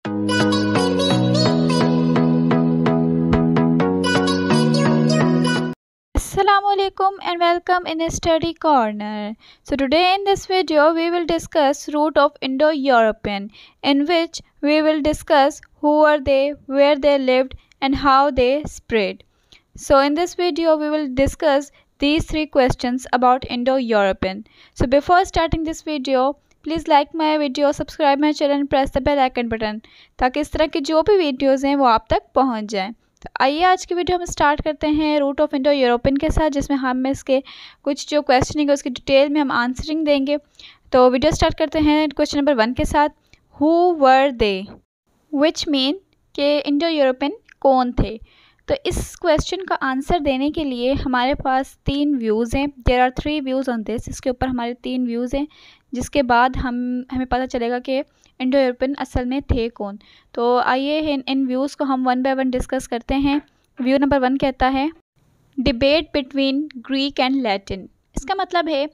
Assalamualaikum and welcome in Study Corner. So today in this video we will discuss root of Indo-European, in which we will discuss who are they, where they lived and how they spread. So in this video we will discuss these three questions about Indo-European. So before starting this video, please like my video, subscribe my channel and press the bell icon button, ताकि इस तरह की जो भी videos हैं वो आप तक पहुंच जाएं। तो आइए आज की वीडियो हम स्टार्ट करते हैं रूट ऑफ इंडो यूरोपियन के साथ, जिसमें हम इसके कुछ जो क्वेश्चनिंग है उसकी डिटेल में हम आंसरिंग देंगे। तो वीडियो स्टार्ट करते हैं क्वेश्चन नंबर 1 के साथ। Who were they, which mean के इंडो यूरोपियन कौन थे। तो इस क्वेश्चन का आंसर देने के लिए हमारे पास 3 व्यूज़ हैं। There are 3 views on this. इसके ऊपर हमारे 3 व्यूज़ हैं, जिसके बाद हमें पता चलेगा कि इंडो यूरोपियन असल में थे कौन। तो आइए इन व्यूज़ को हम 1 बाय 1 डिस्कस करते हैं। व्यू नंबर 1 कहता है debate between Greek and Latin. इसका मतलब है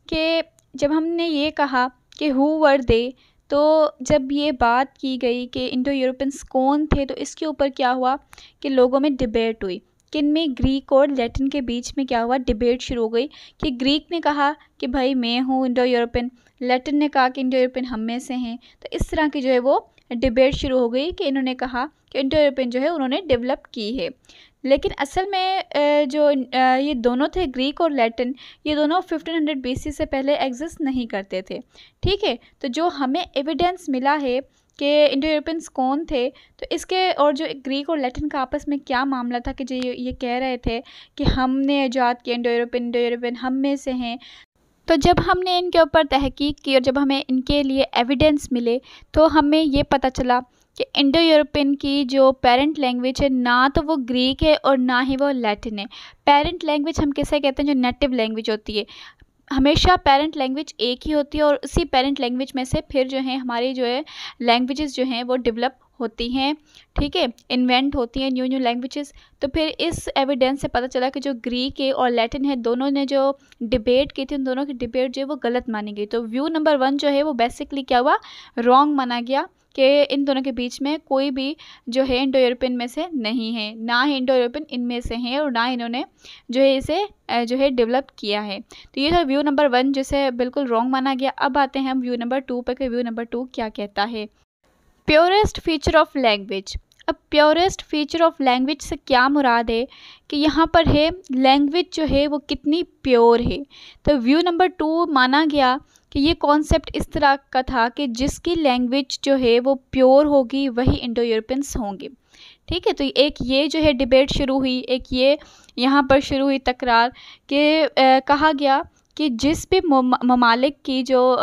कि जब हमने ये कहा कि हु वर दे, तो जब ये बात की गई कि इंडो यूरोपियंस कौन थे, तो इसके ऊपर क्या हुआ कि लोगों में डिबेट हुई कि इनमें ग्रीक और लैटिन के बीच में क्या हुआ, डिबेट शुरू हो गई कि ग्रीक ने कहा कि भाई मैं हूँ इंडो यूरोपियन, लैटिन ने कहा कि इंडो यूरोपियन हम में से हैं। तो इस तरह की जो है वो डिबेट शुरू हो गई कि इन्होंने कहा कि इंडो यूरोपियन जो है उन्होंने डेवलप की है। लेकिन असल में जो ये दोनों थे, ग्रीक और लैटिन, ये दोनों 1500 BC से पहले एग्जिस्ट नहीं करते थे। ठीक है, तो जो हमें एविडेंस मिला है कि इंडो यूरोपियंस कौन थे, तो इसके और जो ग्रीक और लैटिन का आपस में क्या मामला था कि जो ये कह रहे थे कि हमने ईजाद किया इंडो यूरोपियन हम में से हैं। तो जब हमने इनके ऊपर तहकीक की और जब हमें इनके लिए एविडेंस मिले, तो हमें ये पता चला कि इंडो यूरोपियन की जो पेरेंट लैंग्वेज है, ना तो वो ग्रीक है और ना ही वो लैटिन है। पेरेंट लैंग्वेज हम किसे कहते हैं, जो नेटिव लैंग्वेज होती है। हमेशा पेरेंट लैंग्वेज एक ही होती है और उसी पेरेंट लैंग्वेज में से फिर जो है हमारी जो है लैंग्वेजेस जो हैं वो डेवलप होती हैं। ठीक है, इन्वेंट होती हैं न्यू लैंग्वेजेस। तो फिर इस एविडेंस से पता चला कि जो ग्रीक है और लैटिन है, दोनों ने जो डिबेट की थी, उन दोनों की डिबेट जो है वो गलत मानी गई। तो व्यू नंबर 1 जो है वो बेसिकली क्या हुआ, रॉन्ग माना गया कि इन दोनों के बीच में कोई भी जो है इंडो यूरोपियन में से नहीं है, ना ही इंडो यूरोपियन इनमें से हैं और ना इन्होंने जो है इसे जो है डेवलप किया है। तो ये था व्यू नंबर 1, जिसे बिल्कुल रॉन्ग माना गया। अब आते हैं हम व्यू नंबर 2 पर कि व्यू नंबर 2 क्या कहता है। Purest feature of language. अब प्योरेस्ट फीचर ऑफ लैंग्वेज से क्या मुराद है कि यहाँ पर है लैंग्वेज जो है वो कितनी प्योर है। तो व्यू नंबर 2 माना गया कि ये कॉन्सेप्ट इस तरह का था कि जिसकी लैंग्वेज जो है वो प्योर होगी वही इंडो यूरोपियंस होंगे। ठीक है, तो एक ये जो है डिबेट शुरू हुई, एक ये यहाँ पर शुरू हुई तकरार कि कहा गया कि जिस भी ममालिक की जो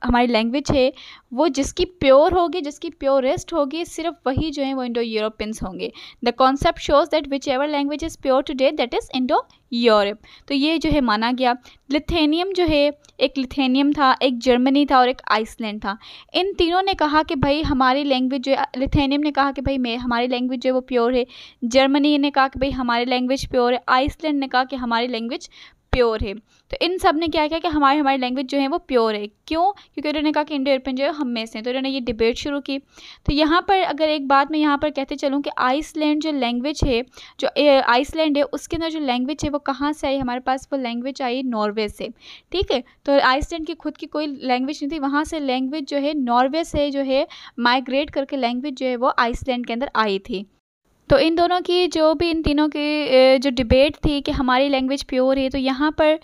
हमारी लैंग्वेज है वो जिसकी प्योर होगी, जिसकी प्योरेस्ट होगी, सिर्फ वही जो है वो इंडो यूरोपियंस होंगे। The concept shows that which ever language is pure today that is Indo Europe. तो ये जो है माना गया। लिथुआनियम जो है, एक लिथुआनियम था, एक जर्मनी था और एक आइसलैंड था। इन तीनों ने कहा कि भाई हमारी लैंग्वेज जो है, लिथुआनियम ने कहा कि भाई हमारी लैंग्वेज जो है वो प्योर है, जर्मनी ने कहा कि भाई हमारी लैंग्वेज प्योर है, आइसलैंड ने कहा कि हमारी लैंग्वेज प्योर है। तो इन सब ने क्या किया कि हमारी लैंग्वेज जो है वो प्योर है। क्यों? क्योंकि उन्होंने कहा कि इंडो यूरोपियन जो है हम में से हैं, तो उन्होंने ये डिबेट शुरू की। तो यहाँ पर अगर एक बात मैं यहाँ पर कहते चलूँ कि आइसलैंड जो लैंग्वेज है, जो आइसलैंड है, उसके अंदर जो लैंग्वेज है वो कहाँ से आई, हमारे पास वो लैंग्वेज आई नॉर्वे से। ठीक है, तो आइसलैंड की खुद की कोई लैंग्वेज नहीं थी, वहाँ से लैंग्वेज जो है नॉर्वे से जो है माइग्रेट करके लैंग्वेज जो है वो आइसलैंड के अंदर आई थी। तो इन दोनों की जो भी, इन तीनों की जो डिबेट थी कि हमारी लैंग्वेज प्योर है, तो यहाँ पर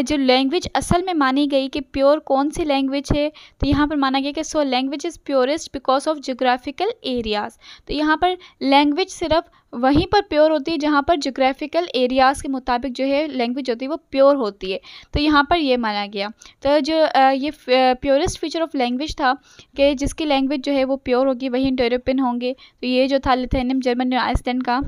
जो लैंग्वेज असल में मानी गई कि प्योर कौन सी लैंग्वेज है, तो यहाँ पर माना गया कि so language is purest because of geographical areas. तो यहाँ पर लैंग्वेज सिर्फ वहीं पर प्योर होती है जहाँ पर जोग्राफिकल एरियाज़ के मुताबिक जो है लैंग्वेज होती है वो प्योर होती है। तो यहाँ पर ये माना गया। तो जो ये प्योरेस्ट फीचर ऑफ लैंग्वेज था कि जिसकी लैंग्वेज जो है वो प्योर होगी वही इंडो यूरोपियन होंगे। तो ये जो था लिथुआनियम, जर्मनी और आइसलैंड का,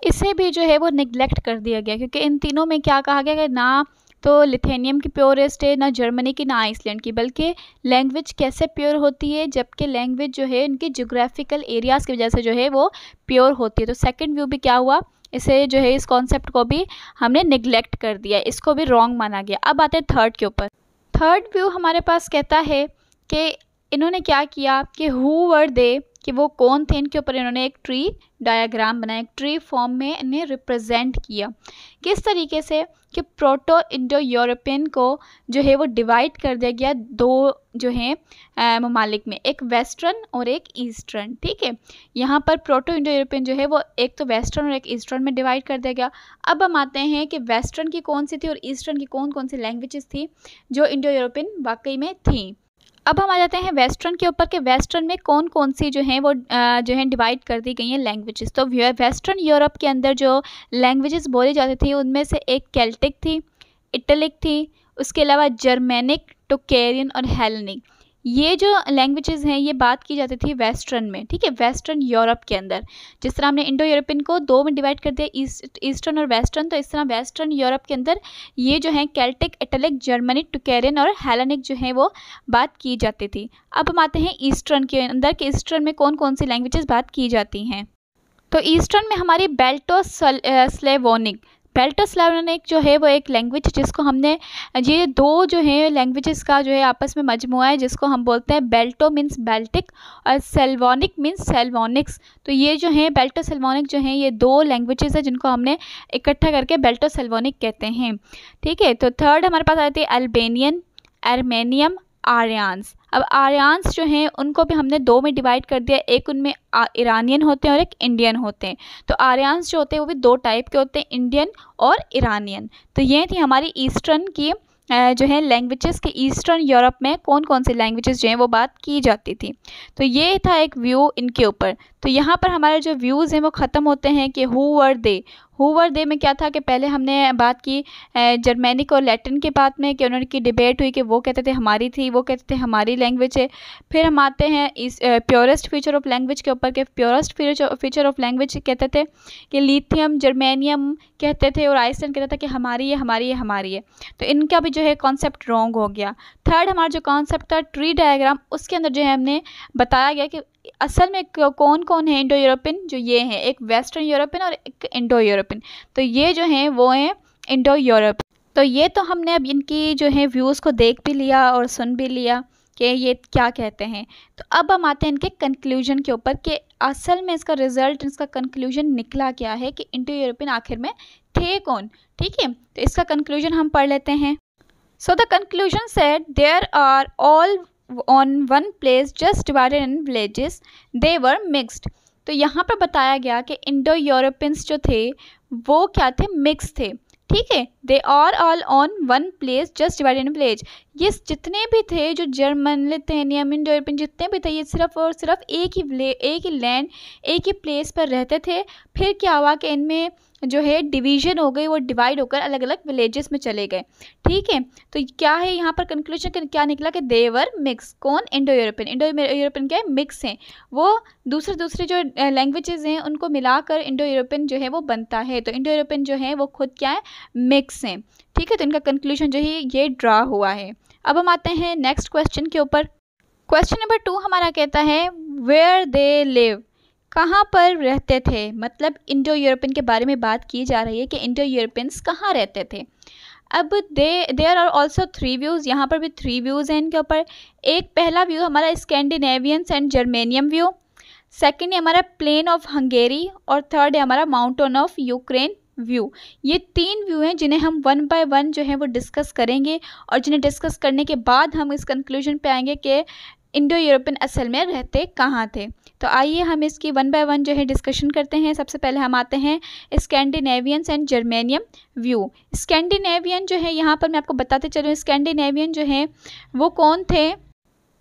इसे भी जो है वो निगलेक्ट कर दिया गया, क्योंकि इन तीनों में क्या कहा गया कि ना तो लिथुआनियम की प्योरेस्ट है, ना जर्मनी की, ना आइसलैंड की। बल्कि लैंग्वेज कैसे प्योर होती है, जबकि लैंग्वेज जो है इनकी जोग्राफिकल एरियाज़ की वजह से जो है वो प्योर होती है। तो सेकंड व्यू भी क्या हुआ, इसे जो है इस कॉन्सेप्ट को भी हमने निगलेक्ट कर दिया, इसको भी रॉन्ग माना गया। अब आते हैं थर्ड के ऊपर। थर्ड व्यू हमारे पास कहता है कि इन्होंने क्या किया कि हु वर दे, कि वो कौन थे, इनके ऊपर इन्होंने एक ट्री डायग्राम बनाया, एक ट्री फॉर्म में इन्हें रिप्रेजेंट किया। किस तरीके से कि प्रोटो इंडो यूरोपियन को जो है वो डिवाइड कर दिया गया दो जो है ममालिक में, एक वेस्टर्न और एक ईस्टर्न। ठीक है, यहाँ पर प्रोटो इंडो यूरोपियन जो है वो एक तो वेस्टर्न और एक ईस्टर्न में डिवाइड कर दिया गया। अब हम आते हैं कि वेस्टर्न की कौन सी थी और ईस्टर्न की कौन कौन सी लैंग्वेजेस थी जो इंडो यूरोपियन वाकई में थी। अब हम आ जाते हैं वेस्टर्न के ऊपर कि वेस्टर्न में कौन कौन सी जो है वो जो है डिवाइड कर दी गई हैं लैंग्वेजेस। तो वेस्टर्न यूरोप के अंदर जो लैंग्वेजेस बोली जाती थी उनमें से एक केल्टिक थी, इटलिक थी, उसके अलावा जर्मेनिक, टोकेरियन और हेलेनिक। ये जो लैंग्वेजेस हैं ये बात की जाती थी वेस्टर्न में। ठीक है, वेस्टर्न यूरोप के अंदर जिस तरह हमने इंडो यूरोपियन को दो में डिवाइड कर दिया, ईस्टर्न और वेस्टर्न, तो इस तरह वेस्टर्न यूरोप के अंदर ये जो है केल्टिक, इटलिक, जर्मनिक, टोकेरियन और हेलेनिक जो है वो बात की जाती थी। अब हम आते हैं ईस्टर्न के अंदर कि ईस्टर्न में कौन कौन सी लैंग्वेजेस बात की जाती हैं। तो ईस्टर्न में हमारी बेल्टो स्लेवोनिक, बेल्टो स्लेवोनिक जो है वो एक लैंग्वेज जिसको हमने, ये दो जो है लैंग्वेजेस का जो है आपस में मजमुआ है जिसको हम बोलते हैं बेल्टो मीन्स बेल्टिक और सेल्वोनिक मीन्स सेल्वोनिक्स। तो ये जो है बेल्टो सेल्वोनिक जो है ये दो लैंग्वेजेस है जिनको हमने इकट्ठा करके बेल्टो सेल्वोनिक कहते हैं। ठीक है, तो थर्ड हमारे पास आती है अल्बेनियन, आर्मेनियम, आर्यान्स। अब आर्यान्स जो हैं उनको भी हमने दो में डिवाइड कर दिया, एक उनमें ईरानियन होते हैं और एक इंडियन होते हैं। तो आर्यान्स जो होते हैं वो भी दो टाइप के होते हैं, इंडियन और ईरानियन। तो ये थी हमारी ईस्टर्न की जो है लैंग्वेजेस के ईस्टर्न यूरोप में कौन कौन सी लैंग्वेजेस जो हैं वो बात की जाती थी। तो ये था एक व्यू इनके ऊपर। तो यहाँ पर हमारे जो व्यूज़ हैं वो ख़त्म होते हैं कि who were they. Who were दे में क्या था कि पहले हमने बात की जर्मनिक और लैटिन के बात में कि उन्होंने की डिबेट हुई कि वो कहते थे हमारी थी, वो कहते थे हमारी लैंग्वेज है। फिर हम आते हैं इस प्योरेस्ट फीचर ऑफ लैंग्वेज के ऊपर के प्योरेस्ट फीचर ऑफ लैंग्वेज कहते थे कि लिथियम, जर्मेनियम कहते थे और आइसलैंड कहता था कि हमारी है, हमारी है, हमारी है। तो इनका भी जो है कॉन्सेप्ट रॉन्ग हो गया। थर्ड हमारा जो कॉन्सेप्ट था ट्री डायग्राम, उसके अंदर जो है हमने बताया गया कि असल में कौन कौन है इंडो यूरोपियन, जो ये हैं एक वेस्टर्न यूरोपियन और एक इंडो यूरोपियन। तो ये जो हैं वो हैं इंडो यूरोप। तो ये तो हमने अब इनकी जो है व्यूज़ को देख भी लिया और सुन भी लिया कि ये क्या कहते हैं। तो अब हम आते हैं इनके कंक्लूजन के ऊपर कि असल में इसका रिजल्ट, इसका कंक्लूजन निकला क्या है कि इंडो यूरोपियन आखिर में थे कौन। ठीक है, तो इसका कंक्लूजन हम पढ़ लेते हैं। So the conclusion said there are all on one place just divided in villages, they were mixed। तो यहाँ पर बताया गया कि इंडो यूरोपियंस जो थे वो क्या थे, मिक्स थे। ठीक है, they are all on one place just divided in village. ये जितने भी थे जो जर्मन, लिथुआनियन, इंडो यूरोपियन जितने भी थे ये सिर्फ और सिर्फ एक ही लैंड, एक ही प्लेस पर रहते थे। फिर क्या हुआ कि इनमें जो है डिवीजन हो गई, वो डिवाइड होकर अलग अलग विलेजेस में चले गए। ठीक है, तो क्या है यहाँ पर कंक्लूजन क्या निकला कि देवर मिक्स। कौन, इंडो यूरोपियन। इंडो यूरोपियन क्या है, मिक्स हैं। वो दूसरे जो लैंग्वेजेस हैं उनको मिलाकर इंडो यूरोपियन जो है वो बनता है। तो इंडो यूरोपियन जो है वो खुद क्या है, मिक्स हैं। ठीक है, तो इनका कंक्लूजन जो है ये ड्रा हुआ है। अब हम आते हैं नेक्स्ट क्वेश्चन के ऊपर। क्वेश्चन नंबर 2 हमारा कहता है वेयर दे लिव, कहाँ पर रहते थे। मतलब इंडो यूरोपियन के बारे में बात की जा रही है कि इंडो यूरोपियंस कहाँ रहते थे। अब देयर आर ऑल्सो 3 व्यूज़, यहाँ पर भी 3 व्यूज़ हैं इनके ऊपर। एक पहला व्यू हमारा स्कैंडिनेवियंस एंड जर्मेनियम व्यू, सेकेंड है हमारा प्लेन ऑफ हंगेरी और थर्ड है हमारा माउंटेन ऑफ यूक्रेन व्यू। ये 3 व्यू हैं जिन्हें हम वन बाय वन जो है वो डिस्कस करेंगे और जिन्हें डिस्कस करने के बाद हम इस कंक्लूजन पे आएंगे कि इंडो यूरोपियन असल में रहते कहाँ थे। तो आइए हम इसकी वन बाय वन जो है डिस्कशन करते हैं। सबसे पहले हम आते हैं स्कैंडिनेवियंस एंड जर्मेनियम व्यू। स्कैंडिनेवियन जो है यहाँ पर मैं आपको बताते चलूँ, स्कैंडिनेवियन जो है वो कौन थे।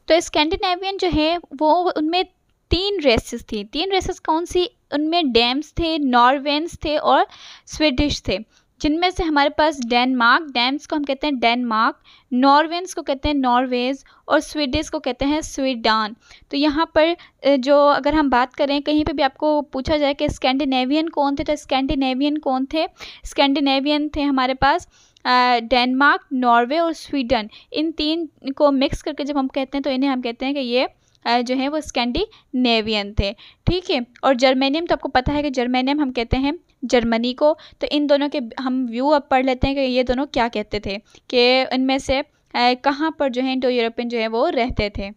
तो स्कैंडिनेवियन जो है वो उनमें 3 रेसेस थी। 3 रेसेस कौन सी, उनमें डैम्स थे, नॉर्वेन्स थे और स्वीडिश थे। जिनमें से हमारे पास डेनमार्क, डैम्स को हम कहते हैं डेनमार्क, नॉर्वेन्स को कहते हैं नॉर्वेज और स्वीडिश को कहते हैं स्वीडन। तो यहाँ पर जो अगर हम बात करें कहीं पे भी आपको पूछा जाए कि स्कैंडिनेवियन कौन थे, तो स्कैंडिनेवियन कौन थे, स्कैंडिनेवियन थे हमारे पास डेनमार्क, नॉर्वे और स्वीडन। इन 3 को मिक्स करके जब हम कहते हैं तो इन्हें हम कहते हैं कि ये जो है वो स्कैंडिनेवियन थे। ठीक है, और जर्मेनियम तो आपको पता है कि जर्मेनियम हम कहते हैं जर्मनी को। तो इन दोनों के हम व्यू अब पढ़ लेते हैं कि ये दोनों क्या कहते थे कि इनमें से कहाँ पर जो है इंडो यूरोपियन जो है वो रहते थे।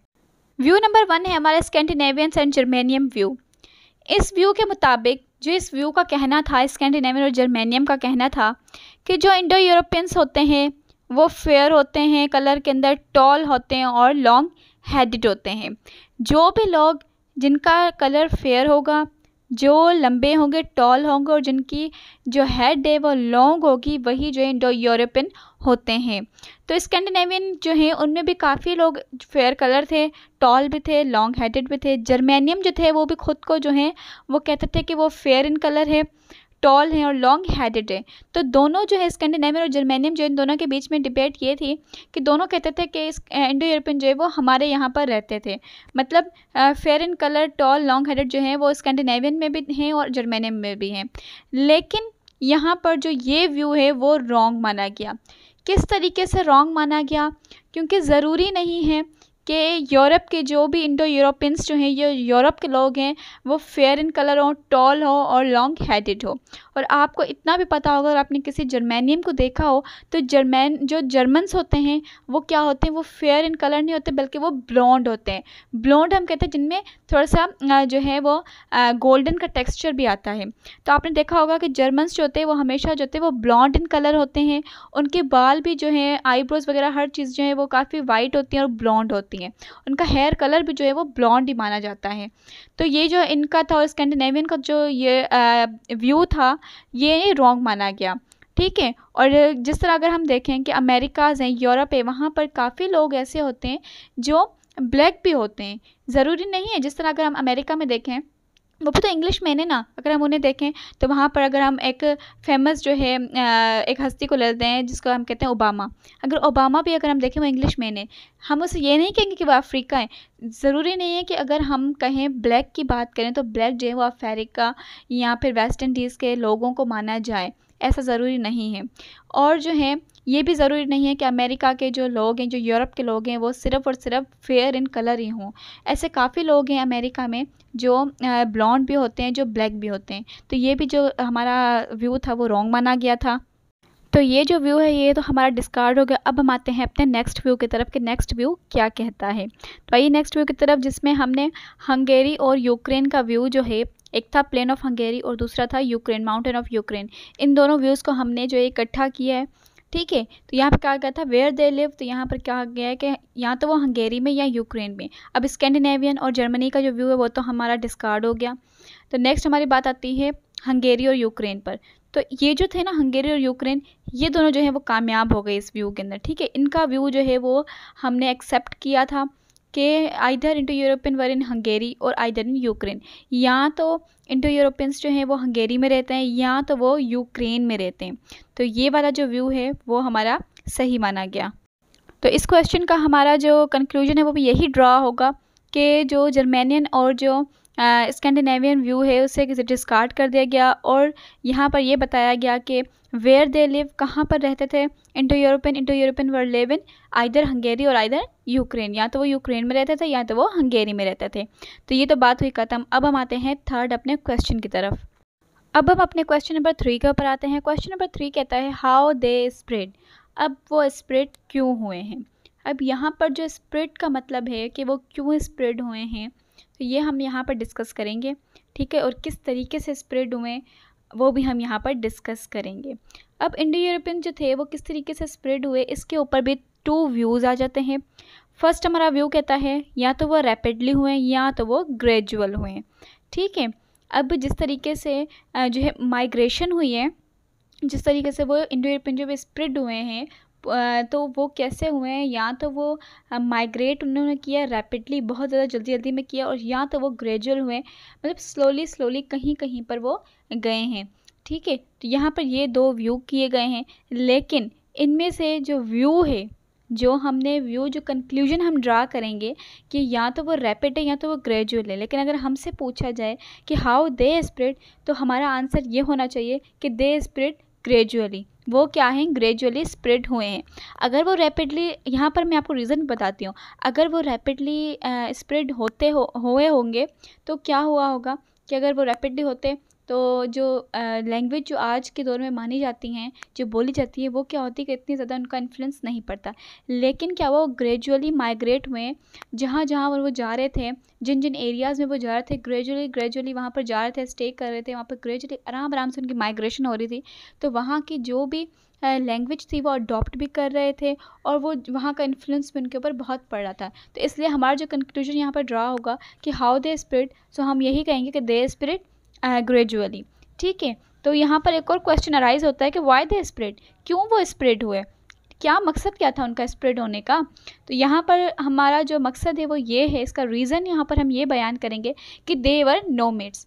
व्यू नंबर 1 है हमारा स्कैंडिनेवियंस एंड जर्मेनियम व्यू। इस व्यू के मुताबिक जो इस व्यू का कहना था, स्कैंडिनेवियन और जर्मेनियम का कहना था कि जो इंडो यूरोपियंस होते हैं वो फेयर होते हैं कलर के अंदर, टॉल होते हैं और लॉन्ग हेडेड होते हैं। जो भी लोग जिनका कलर फेयर होगा, जो लंबे होंगे, टॉल होंगे और जिनकी जो हेड है वो लॉन्ग होगी, वही जो इंडो यूरोपियन होते हैं। तो स्कैंडिनेवियन जो हैं उनमें भी काफ़ी लोग फेयर कलर थे, टॉल भी थे, लॉन्ग हेडेड भी थे। जर्मेनियम जो थे वो भी खुद को जो है वो कहते थे कि वो फेयर इन कलर है, टॉल हैं और लॉन्ग हेडेड है। तो दोनों जो है स्कैंडिनेवियन और जर्मेनियम जो इन दोनों के बीच में डिबेट ये थी कि दोनों कहते थे कि इस इंडो यूरोपियन जो है वो हमारे यहाँ पर रहते थे। मतलब fair in colour, tall, long headed जो हैं वो स्कैंडिनेवियन में भी हैं और जर्मेनियम में भी हैं। लेकिन यहाँ पर जो ये व्यू है वो रॉन्ग माना गया। किस तरीके से रॉन्ग माना गया? क्योंकि ज़रूरी नहीं है कि यूरोप के जो भी इंडो यूरोपियंस जो हैं, ये यूरोप के लोग हैं, वो फेयर इन कलर हो, टॉल हो और लॉन्ग हेडेड हो। और आपको इतना भी पता होगा, अगर आपने किसी जर्मेनियम को देखा हो तो जो जर्मन्स होते हैं वो क्या होते हैं, वो फेयर इन कलर नहीं होते बल्कि वो ब्लॉन्ड होते हैं। ब्लॉन्ड हम कहते हैं जिनमें थोड़ा सा जो है वो गोल्डन का टेक्स्चर भी आता है। तो आपने देखा होगा कि जर्मन्स जो होते हैं वो हमेशा जो होते हैं वो ब्लॉन्ड इन कलर होते हैं। उनके बाल भी जो है, आईब्रोज वगैरह हर चीज़ जो है वो काफ़ी वाइट होती है और ब्लॉन्ड होती हैं। उनका हेयर कलर भी जो है वो ब्लॉन्ड ही माना जाता है। तो ये जो इनका था और स्कैंडिनेवियन का जो ये व्यू था ये रॉन्ग माना गया। ठीक है। और जिस तरह अगर हम देखें कि अमेरिकाज़ हैं, यूरोप है, वहाँ पर काफ़ी लोग ऐसे होते हैं जो ब्लैक भी होते हैं। ज़रूरी नहीं है, जिस तरह अगर हम अमेरिका में देखें, वो भी तो इंग्लिश में है ना, अगर हम उन्हें देखें तो वहाँ पर अगर हम एक फेमस जो है एक हस्ती को लेते हैं जिसको हम कहते हैं ओबामा। अगर ओबामा भी अगर हम देखें वो इंग्लिश में है, हम उसे ये नहीं कहेंगे कि वो अफ्रीका है। ज़रूरी नहीं है कि अगर हम कहें ब्लैक की बात करें तो ब्लैक जो है वो अफ्रीका या फिर वेस्ट इंडीज़ के लोगों को माना जाए, ऐसा ज़रूरी नहीं है। और जो है ये भी ज़रूरी नहीं है कि अमेरिका के जो लोग हैं, जो यूरोप के लोग हैं, वो सिर्फ़ और सिर्फ फेयर इन कलर ही हों। ऐसे काफ़ी लोग हैं अमेरिका में जो ब्लॉन्ड भी होते हैं, जो ब्लैक भी होते हैं। तो ये भी जो हमारा व्यू था वो रॉन्ग माना गया था। तो ये जो व्यू है ये तो हमारा डिस्कार्ड हो गया। अब हम आते हैं अपने नेक्स्ट व्यू की तरफ कि नेक्स्ट व्यू क्या कहता है। तो आइए नेक्स्ट व्यू की तरफ, जिसमें हमने हंगेरी और यूक्रेन का व्यू जो है, एक था प्लेन ऑफ हंगेरी और दूसरा था यूक्रेन, माउंटेन ऑफ यूक्रेन। इन दोनों व्यूज़ को हमने जो है इकट्ठा किया है। ठीक है। तो यहाँ पर कहा गया था वेयर दे लिव, तो यहाँ पर कहा गया है कि या तो वो हंगेरी में या यूक्रेन में। अब स्कैंडिनेवियन और जर्मनी का जो व्यू है वो तो हमारा डिस्कार्ड हो गया। तो नेक्स्ट हमारी बात आती है हंगेरी और यूक्रेन पर। तो ये जो थे ना हंगेरी और यूक्रेन, ये दोनों जो है वो कामयाब हो गए इस व्यू के अंदर। ठीक है। इनका व्यू जो है वो हमने एक्सेप्ट किया था कि आइदर इंडो यूरोपियन वर इन हंगेरी और आइदर इन यूक्रेन। या तो इंडो यूरोपियंस जो हैं वो हंगेरी में रहते हैं या तो वो यूक्रेन में रहते हैं। तो ये वाला जो व्यू है वो हमारा सही माना गया। तो इस क्वेश्चन का हमारा जो कंक्लूजन है वो भी यही ड्रा होगा कि जो जर्मेनियन और जो स्कैंडिनेवियन व्यू है उसे डिस्कार्ड कर दिया गया और यहाँ पर ये बताया गया कि वेयर दे लिव, कहाँ पर रहते थे Indo European were live in either Hungary और आइदर यूक्रेन। या तो वो यूक्रेन में रहते थे या तो वो हंगेरी में रहते थे। तो ये तो बात हुई ख़त्म। अब हम आते हैं थर्ड अपने क्वेश्चन की तरफ। अब हम अपने क्वेश्चन नंबर 3 के ऊपर आते हैं। क्वेश्चन नंबर 3 कहता है हाउ दे स्प्रेड। अब वो स्प्रेड क्यों हुए हैं। अब यहाँ पर जो स्प्रेड का मतलब है कि वो क्यों स्प्रेड हुए हैं, तो ये हम यहाँ पर डिस्कस करेंगे। ठीक है। और किस तरीके से स्प्रेड हुए वो भी हम यहाँ पर डिस्कस करेंगे। अब इंडो यूरोपियन जो थे वो किस तरीके से स्प्रेड हुए, इसके ऊपर भी 2 व्यूज़ आ जाते हैं। फर्स्ट हमारा व्यू कहता है या तो वो रैपिडली हुए या तो वो ग्रेजुअल हुए। ठीक है। अब जिस तरीके से जो है माइग्रेशन हुई है, जिस तरीके से वो इंडो यूरोपियन जो स्प्रेड हुए हैं, तो वो कैसे हुए हैं, या तो वो माइग्रेट उन्होंने किया रैपिडली, बहुत ज़्यादा जल्दी जल्दी में किया, और या तो वो ग्रेजुअल हुए, मतलब स्लोली कहीं कहीं पर वो गए हैं। ठीक है। तो यहाँ पर ये 2 व्यू किए गए हैं, लेकिन इनमें से जो व्यू है, जो हमने व्यू जो कंक्लूजन हम ड्रा करेंगे कि या तो वो रैपिड है या तो वो ग्रेजुअल है। लेकिन अगर हमसे पूछा जाए कि हाउ दे स्प्रेड, तो हमारा आंसर ये होना चाहिए कि दे स्प्रेड ग्रेजुअली। वो क्या हैं, ग्रेजुअली स्प्रेड हुए हैं। अगर वो रैपिडली, यहाँ पर मैं आपको रीज़न बताती हूँ, अगर वो रैपिडली स्प्रेड हुए होंगे तो क्या हुआ होगा कि अगर वो रैपिडली होते तो जो लैंग्वेज जो आज के दौर में मानी जाती हैं, जो बोली जाती है, वो क्या होती है कि इतनी ज़्यादा उनका इन्फ्लुएंस नहीं पड़ता, लेकिन क्या वो ग्रेजुअली माइग्रेट हुए, जहाँ जहाँ वो जा रहे थे, जिन जिन एरियाज़ में वो जा रहे थे, ग्रेजुअली वहाँ पर जा रहे थे, स्टे कर रहे थे, वहाँ पर ग्रेजुअली आराम आराम से उनकी माइग्रेशन हो रही थी, तो वहाँ की जो भी लैंग्वेज थी वो अडॉप्ट भी कर रहे थे, और वो वहाँ का इन्फ्लुएंस भी उनके ऊपर बहुत पड़ रहा था। तो इसलिए हमारा जो कंक्लूजन यहाँ पर ड्रा होगा कि हाउ दे स्प्रेड, सो हम यही कहेंगे कि दे स्प्रेड ग्रेजुअली। ठीक है, तो यहाँ पर एक और क्वेश्चन अराइज होता है कि वाई दे स्प्रेड, क्यों वो स्प्रेड हुए, क्या मकसद क्या था उनका स्प्रेड होने का। तो यहाँ पर हमारा जो मकसद है वो ये है, इसका रीज़न यहाँ पर हम ये बयान करेंगे कि दे वर नोमैड्स।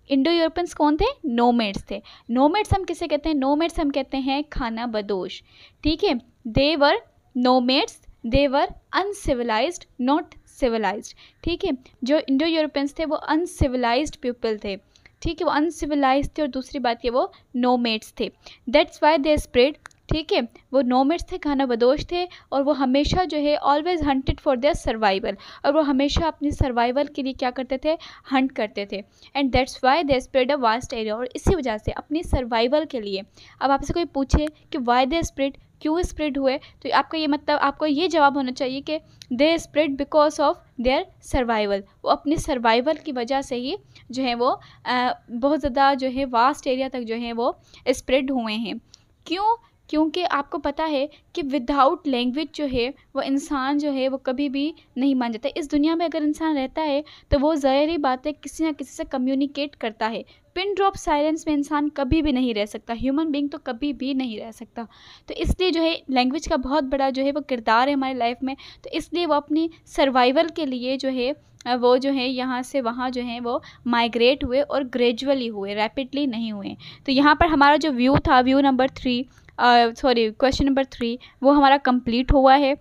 इंडो यूरोपियंस कौन थे? नोमैड्स थे। नोमैड्स हम किसे कहते हैं? नोमैड्स हम कहते हैं खाना बदोश। ठीक है, they were nomads, they were uncivilized not civilized. ठीक है, जो इंडो यूरोपियंस थे वो अनसिविलाइज्ड पीपल थे। ठीक है, वो अनसिविलाइज्ड थे, और दूसरी बात ये वो नोमैड्स थे, दैट्स वाई दे स्प्रेड। ठीक है, वो नोमैड्स थे, खाना बदोश थे, और वो हमेशा जो है always hunted for their survival, और वो हमेशा अपनी सर्वाइवल के लिए क्या करते थे? हंट करते थे। And that's why they spread a vast area, और इसी वजह से अपनी सर्वाइवल के लिए। अब आपसे कोई पूछे कि वाई दे स्प्रेड, क्यों स्प्रेड हुए, तो आपका ये मतलब आपको ये जवाब होना चाहिए कि they spread because of their survival, वो अपनी सर्वाइवल की वजह से ही जो है वो बहुत ज़्यादा जो है वास्ट एरिया तक जो है वो स्प्रेड हुए हैं। क्यों? क्योंकि आपको पता है कि विदाउट लैंग्वेज जो है वो इंसान जो है वो कभी भी नहीं मान जाता। इस दुनिया में अगर इंसान रहता है तो वो ज़ाहिर ही बात है किसी ना किसी से कम्युनिकेट करता है। पिन ड्रॉप साइलेंस में इंसान कभी भी नहीं रह सकता, ह्यूमन बीइंग तो कभी भी नहीं रह सकता। तो इसलिए जो है लैंग्वेज का बहुत बड़ा जो है वो किरदार है हमारी लाइफ में। तो इसलिए वो अपनी सर्वाइवल के लिए जो है वो जो है यहाँ से वहाँ जो है वो माइग्रेट हुए, और ग्रेजुअली हुए, रैपिडली नहीं हुए। तो यहाँ पर हमारा जो व्यू था, व्यू नंबर 3 क्वेश्चन नंबर 3 वो हमारा कंप्लीट हुआ है।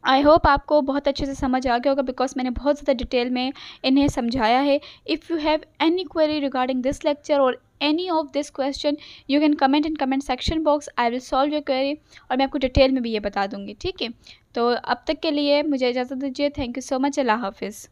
आई होप आपको बहुत अच्छे से समझ आ गया होगा, बिकॉज मैंने बहुत ज़्यादा डिटेल में इन्हें समझाया है। If you have any query regarding this lecture और any of this question, you can comment in comment section box, I will solve your query, और मैं आपको डिटेल में भी ये बता दूंगी। ठीक है, तो अब तक के लिए मुझे इजाज़त दीजिए। Thank you so much. Allah हाफिज़।